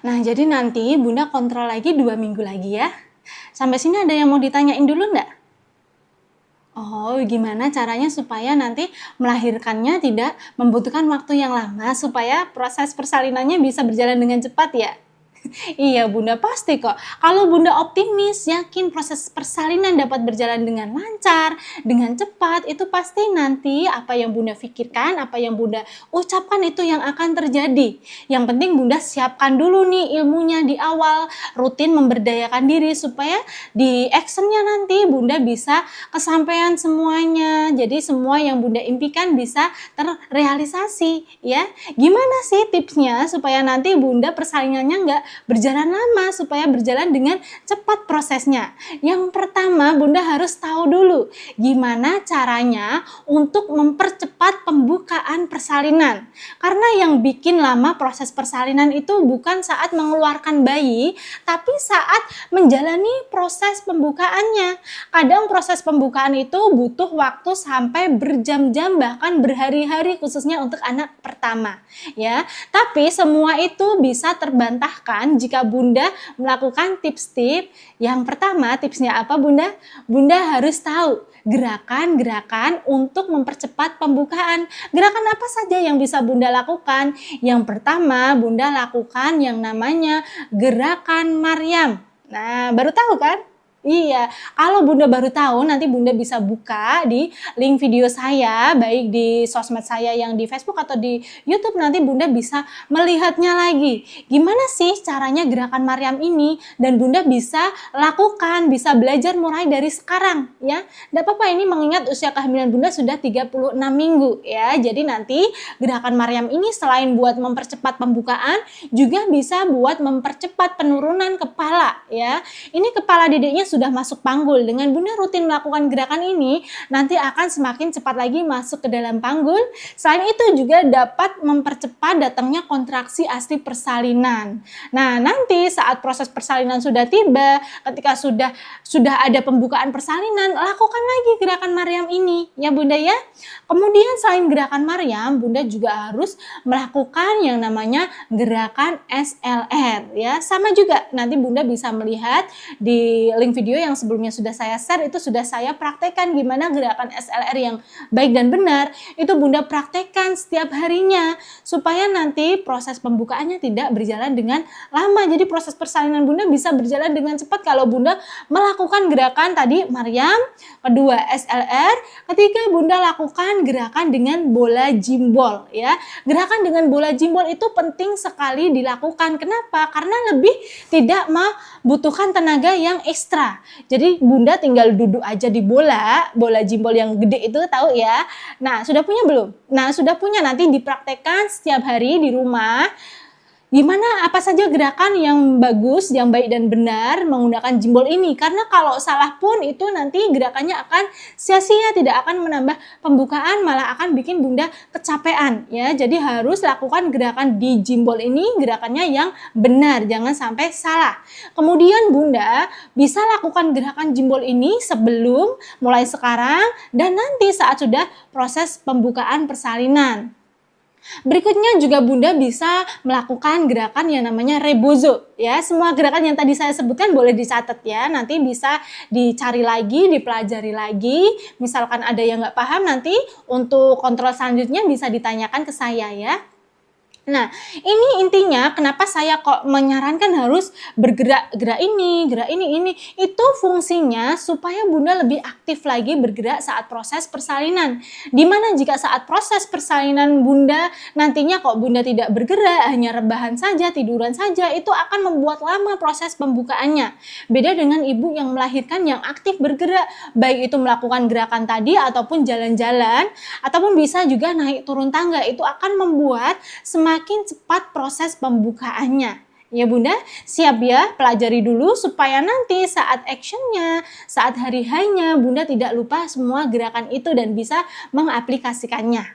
Nah, jadi nanti Bunda kontrol lagi 2 minggu lagi ya. Sampai sini ada yang mau ditanyain dulu enggak? Oh, gimana caranya supaya nanti melahirkannya tidak membutuhkan waktu yang lama supaya proses persalinannya bisa berjalan dengan cepat ya? Iya Bunda, pasti kok. Kalau Bunda optimis, yakin proses persalinan dapat berjalan dengan lancar, dengan cepat, itu pasti nanti apa yang Bunda pikirkan, apa yang Bunda ucapkan itu yang akan terjadi. Yang penting Bunda siapkan dulu nih ilmunya di awal, rutin memberdayakan diri supaya di actionnya nanti Bunda bisa kesampaian semuanya. Jadi semua yang Bunda impikan bisa terrealisasi ya. Gimana sih tipsnya supaya nanti Bunda persalinannya nggak berjalan lama, supaya berjalan dengan cepat prosesnya? Yang pertama, Bunda harus tahu dulu gimana caranya untuk mempercepat pembukaan persalinan. Karena yang bikin lama proses persalinan itu bukan saat mengeluarkan bayi, tapi saat menjalani proses pembukaannya. Kadang proses pembukaan itu butuh waktu sampai berjam-jam, bahkan berhari-hari, khususnya untuk anak pertama ya. Tapi semua itu bisa terbantahkan jika Bunda melakukan tips-tips. Yang pertama, tipsnya apa Bunda? Bunda harus tahu gerakan-gerakan untuk mempercepat pembukaan. Gerakan apa saja yang bisa Bunda lakukan? Yang pertama, Bunda lakukan yang namanya gerakan Maryam. Nah, baru tahu kan? Iya, kalau Bunda baru tahu nanti Bunda bisa buka di link video saya, baik di sosmed saya yang di Facebook atau di YouTube, nanti Bunda bisa melihatnya lagi. Gimana sih caranya gerakan Maryam ini? Dan Bunda bisa lakukan, bisa belajar mulai dari sekarang ya. Tidak apa-apa, ini mengingat usia kehamilan Bunda sudah 36 minggu ya. Jadi nanti gerakan Maryam ini selain buat mempercepat pembukaan, juga bisa buat mempercepat penurunan kepala ya. Ini kepala dedeknya sudah masuk panggul. Dengan Bunda rutin melakukan gerakan ini, nanti akan semakin cepat lagi masuk ke dalam panggul. Selain itu juga dapat mempercepat datangnya kontraksi asli persalinan. Nah, nanti saat proses persalinan sudah tiba, ketika sudah ada pembukaan persalinan, lakukan lagi gerakan Maryam ini ya Bunda ya. Kemudian selain gerakan Maryam, Bunda juga harus melakukan yang namanya gerakan SLR ya. Sama juga nanti Bunda bisa melihat di link video yang sebelumnya sudah saya share, itu sudah saya praktekkan gimana gerakan SLR yang baik dan benar. Itu Bunda praktekkan setiap harinya supaya nanti proses pembukaannya tidak berjalan dengan lama. Jadi proses persalinan Bunda bisa berjalan dengan cepat kalau Bunda melakukan gerakan tadi Maryam, kedua SLR, ketiga Bunda lakukan gerakan dengan bola jimbol ya. Gerakan dengan bola jimbol itu penting sekali dilakukan. Kenapa? Karena lebih tidak membutuhkan tenaga yang ekstra. Jadi Bunda tinggal duduk aja di bola jimbol yang gede itu, tahu ya. Nah, sudah punya belum? Nah, sudah punya, nanti dipraktekkan setiap hari di rumah. Gimana, apa saja gerakan yang bagus, yang baik dan benar menggunakan jimbol ini. Karena kalau salah pun itu nanti gerakannya akan sia-sia, tidak akan menambah pembukaan, malah akan bikin Bunda kecapean ya. Jadi harus lakukan gerakan di jimbol ini, gerakannya yang benar, jangan sampai salah. Kemudian Bunda bisa lakukan gerakan jimbol ini sebelum, mulai sekarang, dan nanti saat sudah proses pembukaan persalinan. Berikutnya juga Bunda bisa melakukan gerakan yang namanya rebozo ya. Semua gerakan yang tadi saya sebutkan boleh dicatat ya. Nanti bisa dicari lagi, dipelajari lagi. Misalkan ada yang nggak paham, nanti untuk kontrol selanjutnya bisa ditanyakan ke saya ya. Nah, ini intinya kenapa saya kok menyarankan harus bergerak, gerak ini. Itu fungsinya supaya Bunda lebih aktif lagi bergerak saat proses persalinan. Dimana jika saat proses persalinan Bunda nantinya kok Bunda tidak bergerak, hanya rebahan saja, tiduran saja, itu akan membuat lama proses pembukaannya. Beda dengan ibu yang melahirkan yang aktif bergerak, baik itu melakukan gerakan tadi ataupun jalan-jalan, ataupun bisa juga naik turun tangga, itu akan membuat semakin cepat proses pembukaannya. Ya Bunda, siap ya, pelajari dulu supaya nanti saat actionnya, saat hari hanya Bunda tidak lupa semua gerakan itu dan bisa mengaplikasikannya.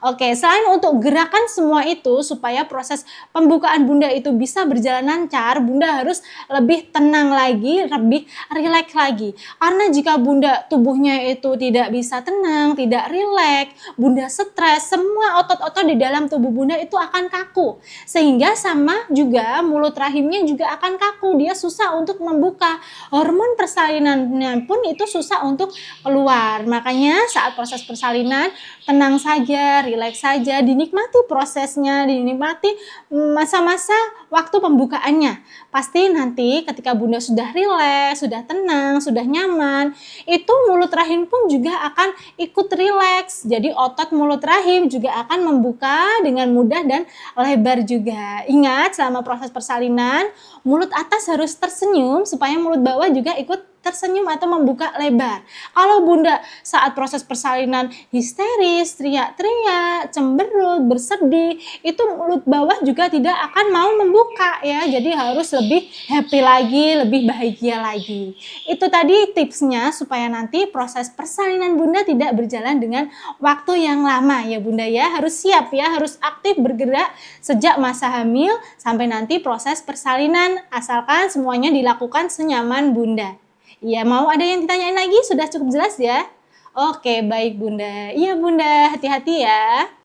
Oke, selain untuk gerakan semua itu, supaya proses pembukaan Bunda itu bisa berjalan lancar, Bunda harus lebih tenang lagi, lebih rileks lagi. Karena jika Bunda tubuhnya itu tidak bisa tenang, tidak rileks, Bunda stres, semua otot-otot di dalam tubuh Bunda itu akan kaku. Sehingga sama juga mulut rahimnya juga akan kaku, dia susah untuk membuka. Hormon persalinannya pun itu susah untuk keluar. Makanya saat proses persalinan, tenang saja, rileks saja, dinikmati prosesnya, dinikmati masa-masa waktu pembukaannya. Pasti nanti ketika Bunda sudah rileks, sudah tenang, sudah nyaman, itu mulut rahim pun juga akan ikut rileks. Jadi otot mulut rahim juga akan membuka dengan mudah dan lebar juga. Ingat, selama proses persalinan, mulut atas harus tersenyum supaya mulut bawah juga ikut tersenyum atau membuka lebar. Kalau Bunda saat proses persalinan histeris, teriak-teriak, cemberut, bersedih, itu mulut bawah juga tidak akan mau membuka ya. Jadi harus lebih happy lagi, lebih bahagia lagi. Itu tadi tipsnya supaya nanti proses persalinan Bunda tidak berjalan dengan waktu yang lama ya Bunda ya. Harus siap ya, harus aktif bergerak sejak masa hamil sampai nanti proses persalinan, asalkan semuanya dilakukan senyaman Bunda. Iya, mau ada yang ditanyain lagi? Sudah cukup jelas ya? Oke, baik Bunda. Iya Bunda, hati-hati ya.